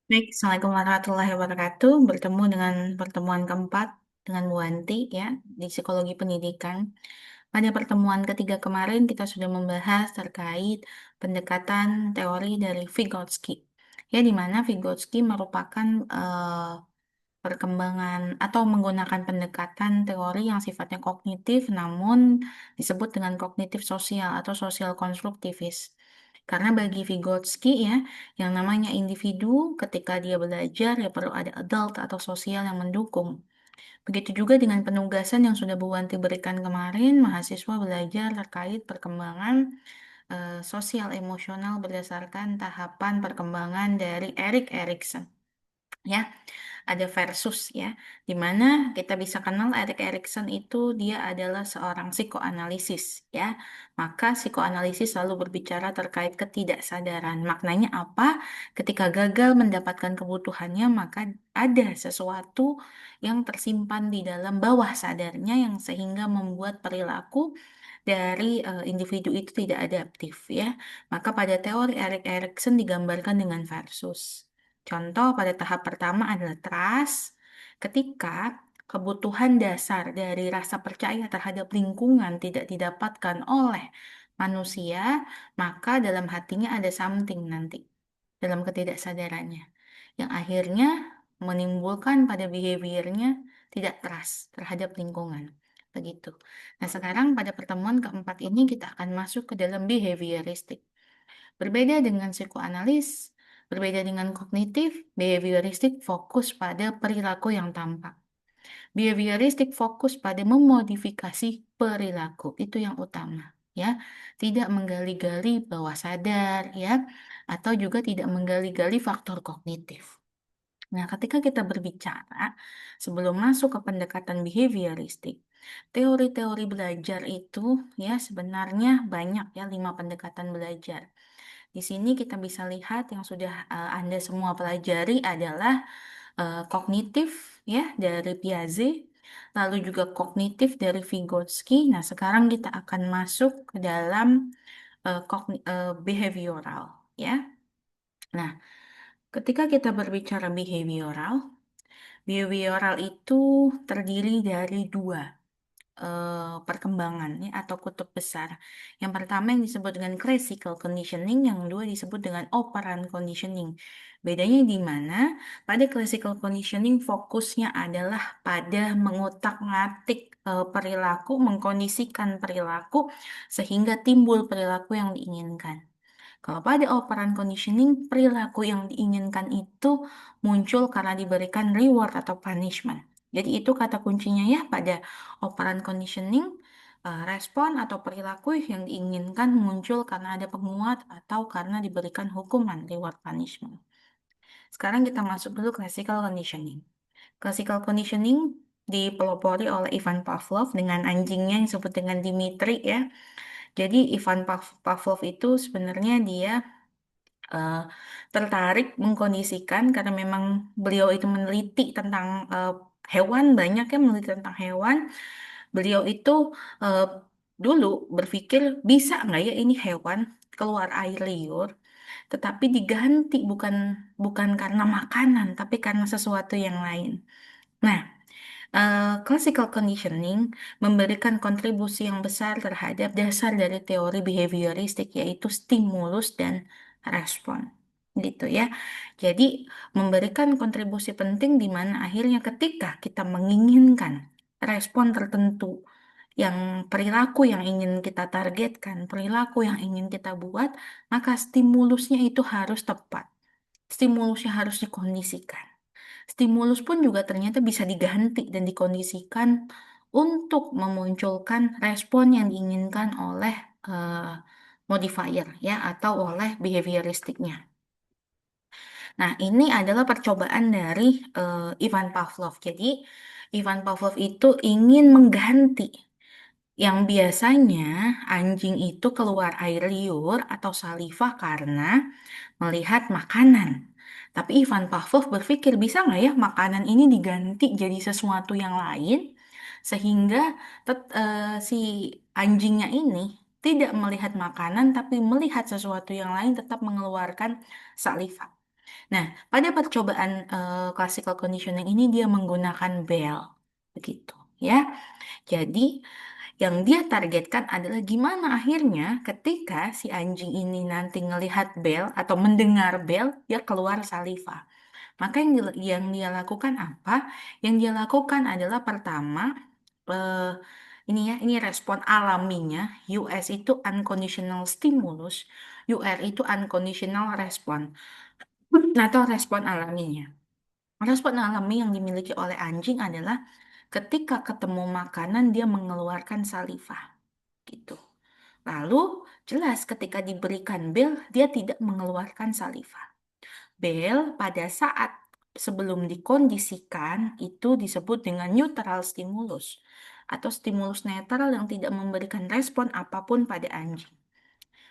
Baik, Assalamualaikum warahmatullahi wabarakatuh. Bertemu dengan pertemuan keempat dengan Bu Wanti ya di Psikologi Pendidikan. Pada pertemuan ketiga kemarin kita sudah membahas terkait pendekatan teori dari Vygotsky. Ya, di mana Vygotsky merupakan perkembangan atau menggunakan pendekatan teori yang sifatnya kognitif namun disebut dengan kognitif sosial atau sosial konstruktivis. Karena bagi Vygotsky ya, yang namanya individu ketika dia belajar ya perlu ada adult atau sosial yang mendukung. Begitu juga dengan penugasan yang sudah Bu Wanti berikan kemarin, mahasiswa belajar terkait perkembangan sosial emosional berdasarkan tahapan perkembangan dari Erik Erikson. Ya, ada versus ya, di mana kita bisa kenal Erik Erikson itu dia adalah seorang psikoanalisis ya. Maka psikoanalisis selalu berbicara terkait ketidaksadaran. Maknanya apa? Ketika gagal mendapatkan kebutuhannya, maka ada sesuatu yang tersimpan di dalam bawah sadarnya yang sehingga membuat perilaku dari individu itu tidak adaptif ya. Maka pada teori Erik Erikson digambarkan dengan versus. Contoh pada tahap pertama adalah trust. Ketika kebutuhan dasar dari rasa percaya terhadap lingkungan tidak didapatkan oleh manusia, maka dalam hatinya ada something nanti dalam ketidaksadarannya yang akhirnya menimbulkan pada behaviornya tidak trust terhadap lingkungan. Begitu. Nah, sekarang pada pertemuan keempat ini kita akan masuk ke dalam behavioristik. Berbeda dengan psikoanalis, berbeda dengan kognitif, behavioristik fokus pada perilaku yang tampak. Behavioristik fokus pada memodifikasi perilaku, itu yang utama, ya. Tidak menggali-gali bawah sadar, ya, atau juga tidak menggali-gali faktor kognitif. Nah, ketika kita berbicara sebelum masuk ke pendekatan behavioristik, teori-teori belajar itu ya sebenarnya banyak ya 5 pendekatan belajar. Di sini kita bisa lihat yang sudah Anda semua pelajari adalah kognitif ya dari Piaget, lalu juga kognitif dari Vygotsky. Nah, sekarang kita akan masuk ke dalam behavioral ya. Nah, ketika kita berbicara behavioral, behavioral itu terdiri dari dua perkembangan ya, atau kutub besar. Yang pertama yang disebut dengan classical conditioning, yang kedua disebut dengan operant conditioning. Bedanya di mana? Pada classical conditioning fokusnya adalah pada mengutak-ngatik perilaku, mengkondisikan perilaku sehingga timbul perilaku yang diinginkan. Kalau pada operant conditioning, perilaku yang diinginkan itu muncul karena diberikan reward atau punishment. Jadi itu kata kuncinya ya pada operant conditioning, respon atau perilaku yang diinginkan muncul karena ada penguat atau karena diberikan hukuman, reward punishment. Sekarang kita masuk dulu classical conditioning. Classical conditioning dipelopori oleh Ivan Pavlov dengan anjingnya yang disebut dengan Dimitri ya. Jadi Ivan Pavlov itu sebenarnya dia eh, tertarik mengkondisikan karena memang beliau itu meneliti tentang hewan, banyak yang meneliti tentang hewan. Beliau itu eh, dulu berpikir bisa nggak ya ini hewan keluar air liur, tetapi diganti bukan bukan karena makanan, tapi karena sesuatu yang lain. Nah, classical conditioning memberikan kontribusi yang besar terhadap dasar dari teori behavioristik, yaitu stimulus dan respon. Gitu ya. Jadi, memberikan kontribusi penting di mana akhirnya ketika kita menginginkan respon tertentu, yang perilaku yang ingin kita targetkan, perilaku yang ingin kita buat, maka stimulusnya itu harus tepat. Stimulusnya harus dikondisikan. Stimulus pun juga ternyata bisa diganti dan dikondisikan untuk memunculkan respon yang diinginkan oleh eh, modifier ya atau oleh behavioristiknya. Nah, ini adalah percobaan dari Ivan Pavlov. Jadi, Ivan Pavlov itu ingin mengganti yang biasanya anjing itu keluar air liur atau saliva karena melihat makanan. Tapi Ivan Pavlov berpikir bisa nggak ya makanan ini diganti jadi sesuatu yang lain sehingga si anjingnya ini tidak melihat makanan tapi melihat sesuatu yang lain tetap mengeluarkan saliva. Nah, pada percobaan classical conditioning ini dia menggunakan bell, begitu ya. Jadi yang dia targetkan adalah gimana akhirnya ketika si anjing ini nanti ngelihat bel atau mendengar bel, dia keluar saliva. Maka yang dia lakukan apa? Yang dia lakukan adalah pertama, eh, ini ya, ini respon alaminya. US itu unconditional stimulus, UR itu unconditional respon atau respon alaminya. Respon alami yang dimiliki oleh anjing adalah ketika ketemu makanan dia mengeluarkan saliva gitu. Lalu jelas ketika diberikan bel dia tidak mengeluarkan saliva. Bel pada saat sebelum dikondisikan itu disebut dengan neutral stimulus atau stimulus netral yang tidak memberikan respon apapun pada anjing.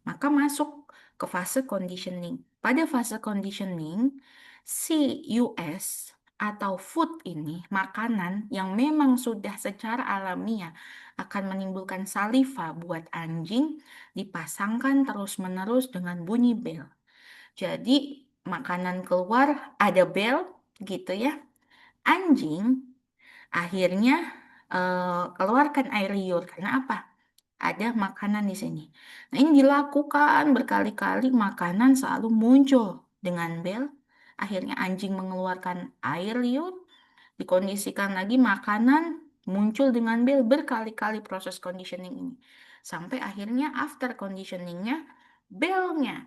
Maka masuk ke fase conditioning. Pada fase conditioning, si US atau food ini, makanan yang memang sudah secara alamiah akan menimbulkan saliva buat anjing, dipasangkan terus-menerus dengan bunyi bel. Jadi, makanan keluar, ada bel, gitu ya. Anjing akhirnya keluarkan air liur. Karena apa? Ada makanan di sini. Nah, ini dilakukan berkali-kali, makanan selalu muncul dengan bel. Akhirnya anjing mengeluarkan air liur, dikondisikan lagi makanan muncul dengan bel berkali-kali proses conditioning ini. Sampai akhirnya after conditioningnya, belnya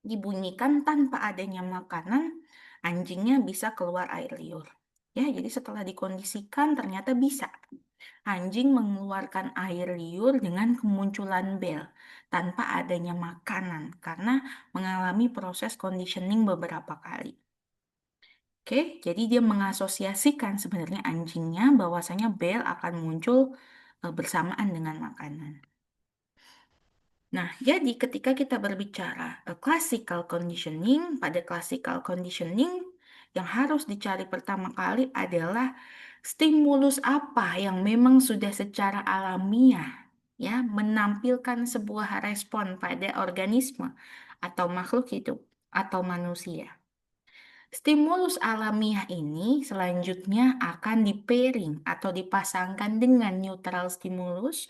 dibunyikan tanpa adanya makanan, anjingnya bisa keluar air liur. Ya, jadi setelah dikondisikan ternyata bisa. Anjing mengeluarkan air liur dengan kemunculan bel tanpa adanya makanan karena mengalami proses conditioning beberapa kali. Oke, jadi dia mengasosiasikan sebenarnya anjingnya bahwasanya bel akan muncul bersamaan dengan makanan. Nah, jadi ketika kita berbicara classical conditioning, pada classical conditioning yang harus dicari pertama kali adalah stimulus apa yang memang sudah secara alamiah ya menampilkan sebuah respon pada organisme atau makhluk hidup atau manusia. Stimulus alamiah ini selanjutnya akan di-pairing atau dipasangkan dengan neutral stimulus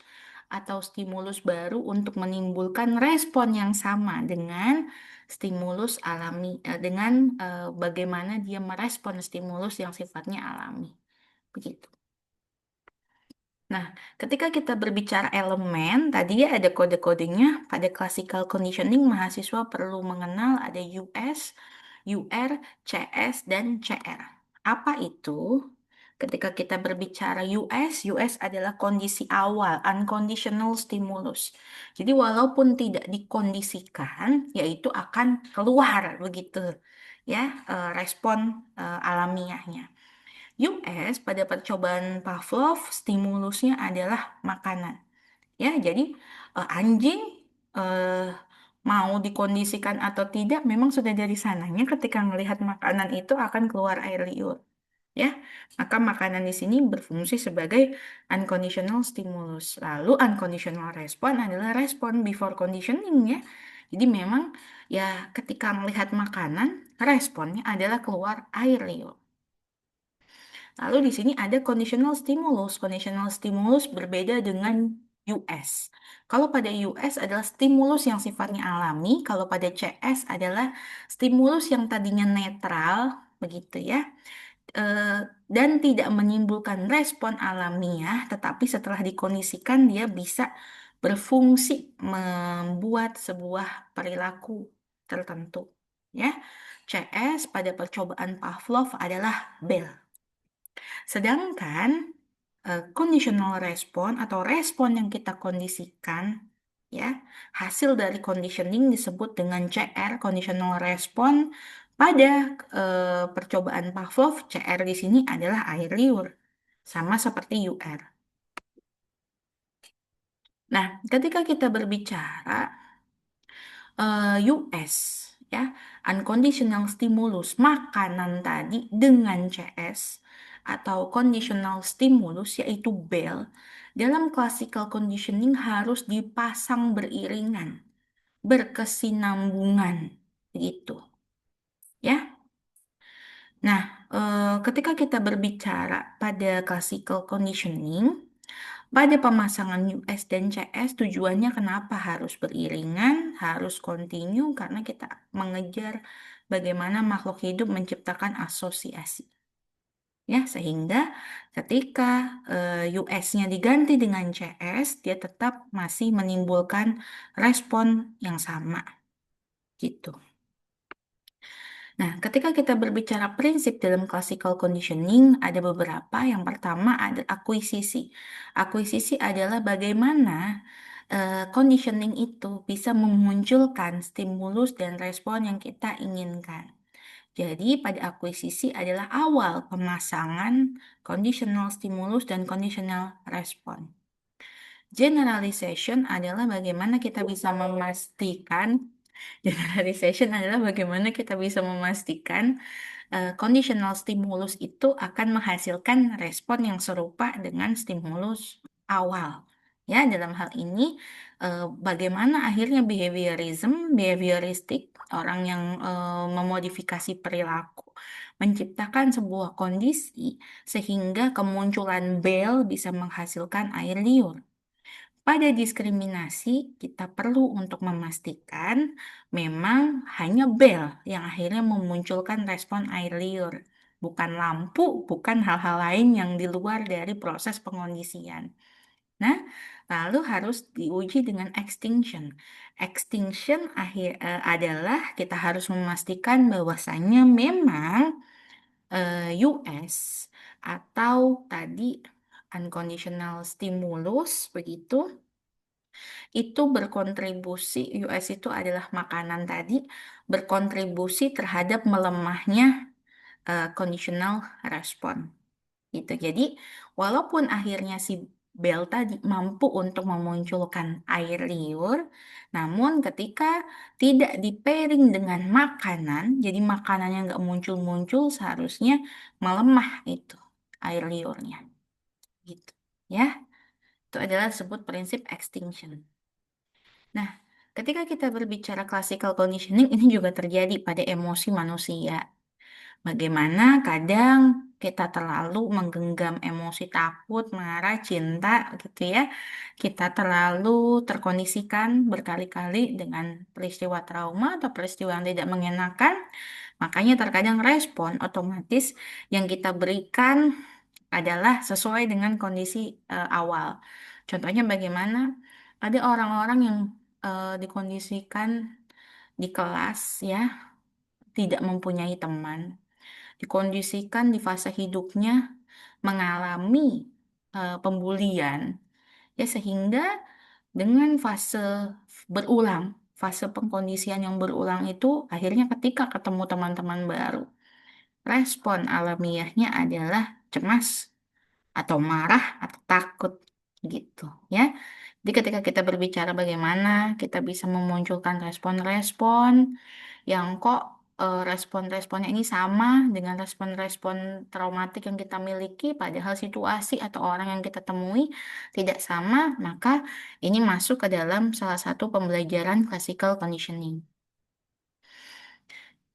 atau stimulus baru untuk menimbulkan respon yang sama dengan stimulus alami, dengan bagaimana dia merespon stimulus yang sifatnya alami. Begitu. Nah, ketika kita berbicara elemen, tadi ya ada kode-kodenya. Pada classical conditioning, mahasiswa perlu mengenal ada US, UR, CS, dan CR. Apa itu? Ketika kita berbicara US adalah kondisi awal, unconditional stimulus. Jadi walaupun tidak dikondisikan, yaitu akan keluar begitu ya respon alamiahnya. US pada percobaan Pavlov stimulusnya adalah makanan. Ya, jadi anjing eh, mau dikondisikan atau tidak memang sudah dari sananya ketika melihat makanan itu akan keluar air liur. Ya, maka makanan di sini berfungsi sebagai unconditional stimulus. Lalu unconditional respon adalah respon before conditioning ya. Jadi memang ya ketika melihat makanan responnya adalah keluar air liur. Lalu di sini ada conditional stimulus. Conditional stimulus berbeda dengan US. Kalau pada US adalah stimulus yang sifatnya alami, kalau pada CS adalah stimulus yang tadinya netral, begitu ya, eh, dan tidak menimbulkan respon alamiah, tetapi setelah dikondisikan dia bisa berfungsi membuat sebuah perilaku tertentu. Ya, CS pada percobaan Pavlov adalah bel. Sedangkan conditional respon atau respon yang kita kondisikan ya, hasil dari conditioning disebut dengan CR, conditional respon. Pada percobaan Pavlov, CR di sini adalah air liur, sama seperti UR. Nah, ketika kita berbicara US ya, unconditional stimulus makanan tadi dengan CS atau conditional stimulus yaitu bell dalam classical conditioning harus dipasang beriringan, berkesinambungan gitu. Ya, ketika kita berbicara pada classical conditioning, pada pemasangan US dan CS tujuannya kenapa harus beriringan, harus kontinu, karena kita mengejar bagaimana makhluk hidup menciptakan asosiasi. Ya, sehingga ketika US-nya diganti dengan CS, dia tetap masih menimbulkan respon yang sama, gitu. Nah, ketika kita berbicara prinsip dalam classical conditioning, ada beberapa. Yang pertama ada akuisisi. Akuisisi adalah bagaimana conditioning itu bisa memunculkan stimulus dan respon yang kita inginkan. Jadi, pada akuisisi adalah awal pemasangan conditional stimulus dan conditional respon. Generalization adalah bagaimana kita bisa memastikan Generalization adalah bagaimana kita bisa memastikan conditional stimulus itu akan menghasilkan respon yang serupa dengan stimulus awal. Ya, dalam hal ini bagaimana akhirnya behavioristik, orang yang memodifikasi perilaku, menciptakan sebuah kondisi sehingga kemunculan bel bisa menghasilkan air liur. Pada diskriminasi, kita perlu untuk memastikan memang hanya bel yang akhirnya memunculkan respon air liur, bukan lampu, bukan hal-hal lain yang di luar dari proses pengondisian. Nah, lalu harus diuji dengan extinction. Extinction adalah kita harus memastikan bahwasannya memang US atau tadi unconditional stimulus begitu itu berkontribusi, US itu adalah makanan tadi, berkontribusi terhadap melemahnya conditional respon. Gitu. Jadi, walaupun akhirnya si bel tadi mampu untuk memunculkan air liur, namun ketika tidak di-pairing dengan makanan, jadi makanannya nggak muncul-muncul, seharusnya melemah itu air liurnya. Gitu. Ya, itu adalah disebut prinsip extinction. Nah, ketika kita berbicara classical conditioning, ini juga terjadi pada emosi manusia. Bagaimana kadang kita terlalu menggenggam emosi takut, marah, cinta, gitu ya. Kita terlalu terkondisikan berkali-kali dengan peristiwa trauma atau peristiwa yang tidak mengenakan. Makanya terkadang respon otomatis yang kita berikan adalah sesuai dengan kondisi awal. Contohnya bagaimana? Ada orang-orang yang dikondisikan di kelas ya, tidak mempunyai teman, dikondisikan di fase hidupnya mengalami pembulian, ya sehingga dengan fase berulang, fase pengkondisian yang berulang itu akhirnya ketika ketemu teman-teman baru, respon alamiahnya adalah cemas atau marah atau takut gitu ya. Jadi ketika kita berbicara bagaimana kita bisa memunculkan respon-respon yang kok respon-responnya ini sama dengan respon-respon traumatik yang kita miliki, padahal situasi atau orang yang kita temui tidak sama, maka ini masuk ke dalam salah satu pembelajaran classical conditioning.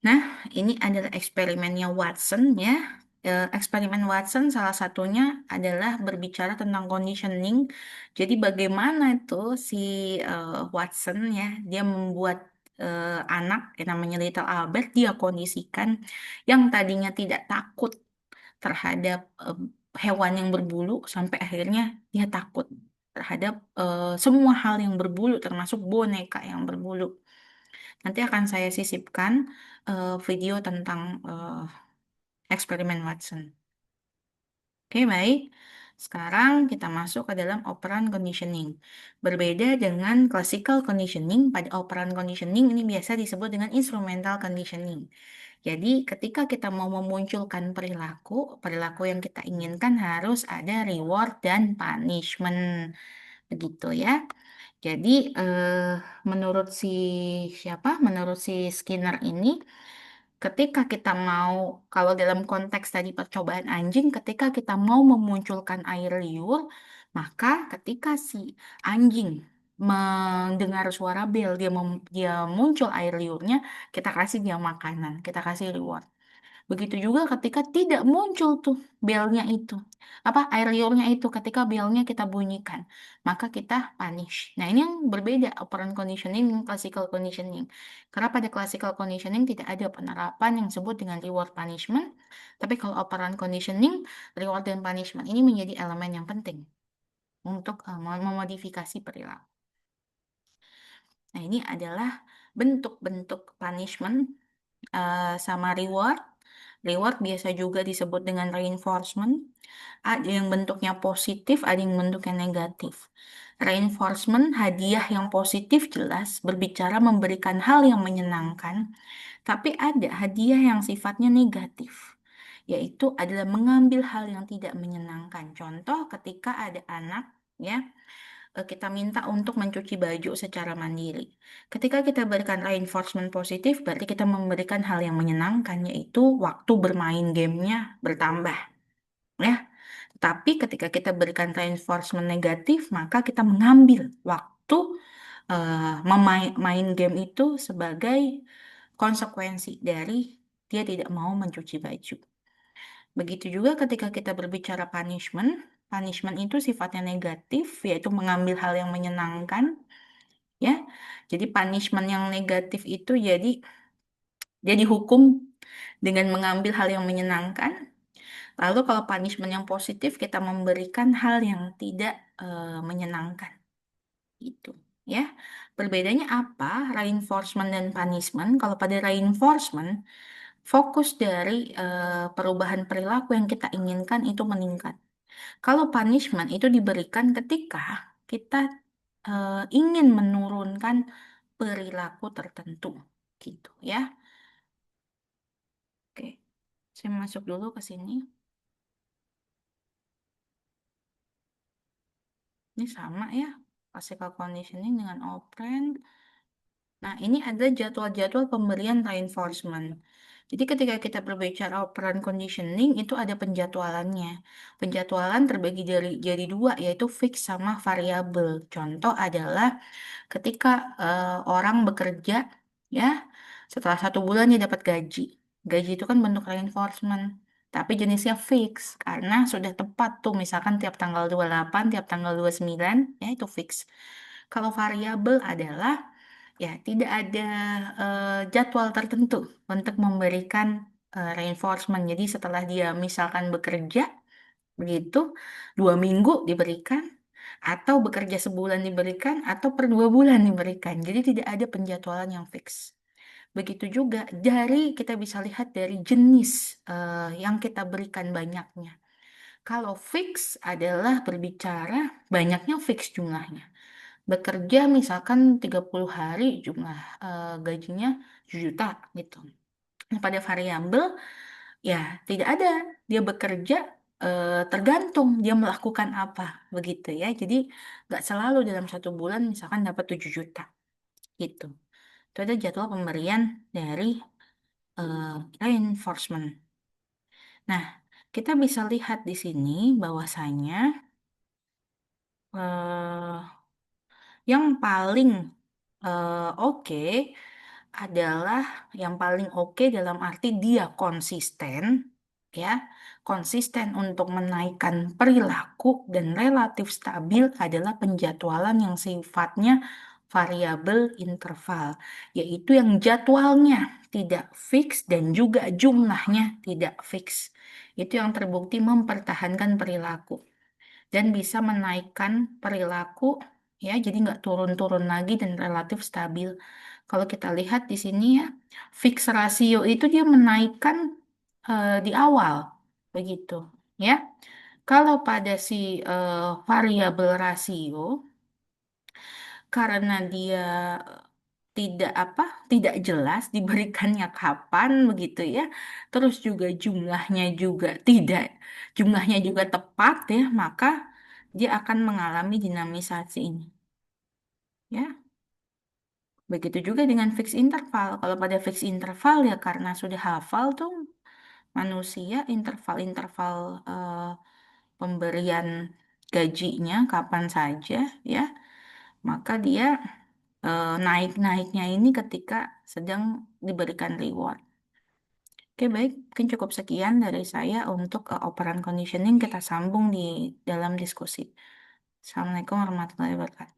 Nah, ini adalah eksperimennya Watson ya. Eksperimen Watson salah satunya adalah berbicara tentang conditioning. Jadi bagaimana itu si Watson ya, dia membuat anak yang namanya Little Albert, dia kondisikan yang tadinya tidak takut terhadap hewan yang berbulu sampai akhirnya dia takut terhadap semua hal yang berbulu termasuk boneka yang berbulu. Nanti akan saya sisipkan video tentang eksperimen Watson. Oke, baik. Sekarang kita masuk ke dalam operant conditioning. Berbeda dengan classical conditioning, pada operant conditioning ini biasa disebut dengan instrumental conditioning. Jadi, ketika kita mau memunculkan perilaku, perilaku yang kita inginkan harus ada reward dan punishment. Begitu ya. Jadi, menurut si siapa? Menurut si Skinner ini, ketika kita mau, kalau dalam konteks tadi percobaan anjing, ketika kita mau memunculkan air liur, maka ketika si anjing mendengar suara bel, dia muncul air liurnya, kita kasih dia makanan, kita kasih reward. Begitu juga ketika tidak muncul tuh belnya itu, apa air liurnya itu ketika belnya kita bunyikan, maka kita punish. Nah, ini yang berbeda operant conditioning dan classical conditioning. Karena pada classical conditioning tidak ada penerapan yang disebut dengan reward punishment, tapi kalau operant conditioning, reward dan punishment ini menjadi elemen yang penting untuk memodifikasi perilaku. Nah, ini adalah bentuk-bentuk punishment sama reward. Reward biasa juga disebut dengan reinforcement. Ada yang bentuknya positif, ada yang bentuknya negatif. Reinforcement, hadiah yang positif jelas berbicara memberikan hal yang menyenangkan, tapi ada hadiah yang sifatnya negatif, yaitu adalah mengambil hal yang tidak menyenangkan. Contoh ketika ada anak, ya, kita minta untuk mencuci baju secara mandiri. Ketika kita berikan reinforcement positif, berarti kita memberikan hal yang menyenangkan, yaitu waktu bermain gamenya bertambah. Ya, tapi ketika kita berikan reinforcement negatif, maka kita mengambil waktu main game itu sebagai konsekuensi dari dia tidak mau mencuci baju. Begitu juga ketika kita berbicara punishment, punishment itu sifatnya negatif, yaitu mengambil hal yang menyenangkan, ya. Jadi punishment yang negatif itu jadi dia dihukum dengan mengambil hal yang menyenangkan. Lalu kalau punishment yang positif kita memberikan hal yang tidak menyenangkan. Itu, ya. Perbedaannya apa? Reinforcement dan punishment. Kalau pada reinforcement, fokus dari perubahan perilaku yang kita inginkan itu meningkat. Kalau punishment itu diberikan ketika kita ingin menurunkan perilaku tertentu, gitu ya. Oke, saya masuk dulu ke sini. Ini sama ya, classical conditioning dengan operand. Nah, ini ada jadwal-jadwal pemberian reinforcement. Jadi ketika kita berbicara operant conditioning, itu ada penjadwalannya. Penjadwalan terbagi jadi dua, yaitu fix sama variabel. Contoh adalah ketika orang bekerja, ya, setelah 1 bulan dia dapat gaji. Gaji itu kan bentuk reinforcement, tapi jenisnya fix karena sudah tepat tuh, misalkan tiap tanggal 28, tiap tanggal 29, ya itu fix. Kalau variabel adalah ya tidak ada jadwal tertentu untuk memberikan reinforcement. Jadi setelah dia misalkan bekerja, begitu 2 minggu diberikan, atau bekerja sebulan diberikan, atau per 2 bulan diberikan. Jadi tidak ada penjadwalan yang fix. Begitu juga dari kita bisa lihat dari jenis yang kita berikan banyaknya. Kalau fix adalah berbicara banyaknya fix jumlahnya. Bekerja misalkan 30 hari jumlah gajinya 7 juta gitu. Nah, pada variabel ya tidak ada. Dia bekerja tergantung dia melakukan apa begitu ya. Jadi nggak selalu dalam 1 bulan misalkan dapat 7 juta gitu. Itu ada jadwal pemberian dari eh, reinforcement. Nah, kita bisa lihat di sini bahwasanya eh, yang paling oke adalah yang paling oke dalam arti dia konsisten, ya, konsisten untuk menaikkan perilaku dan relatif stabil adalah penjadwalan yang sifatnya variabel interval, yaitu yang jadwalnya tidak fix dan juga jumlahnya tidak fix. Itu yang terbukti mempertahankan perilaku dan bisa menaikkan perilaku, ya, jadi nggak turun-turun lagi dan relatif stabil. Kalau kita lihat di sini ya, fix rasio itu dia menaikkan di awal begitu, ya. Kalau pada si variabel rasio, karena dia tidak apa tidak jelas diberikannya kapan begitu ya, terus juga jumlahnya juga tepat ya, maka dia akan mengalami dinamisasi ini, ya. Begitu juga dengan fixed interval. Kalau pada fixed interval ya karena sudah hafal tuh manusia interval-interval pemberian gajinya kapan saja, ya, maka dia naik-naiknya ini ketika sedang diberikan reward. Oke, baik. Mungkin cukup sekian dari saya untuk operan conditioning. Kita sambung di dalam diskusi. Assalamualaikum warahmatullahi wabarakatuh.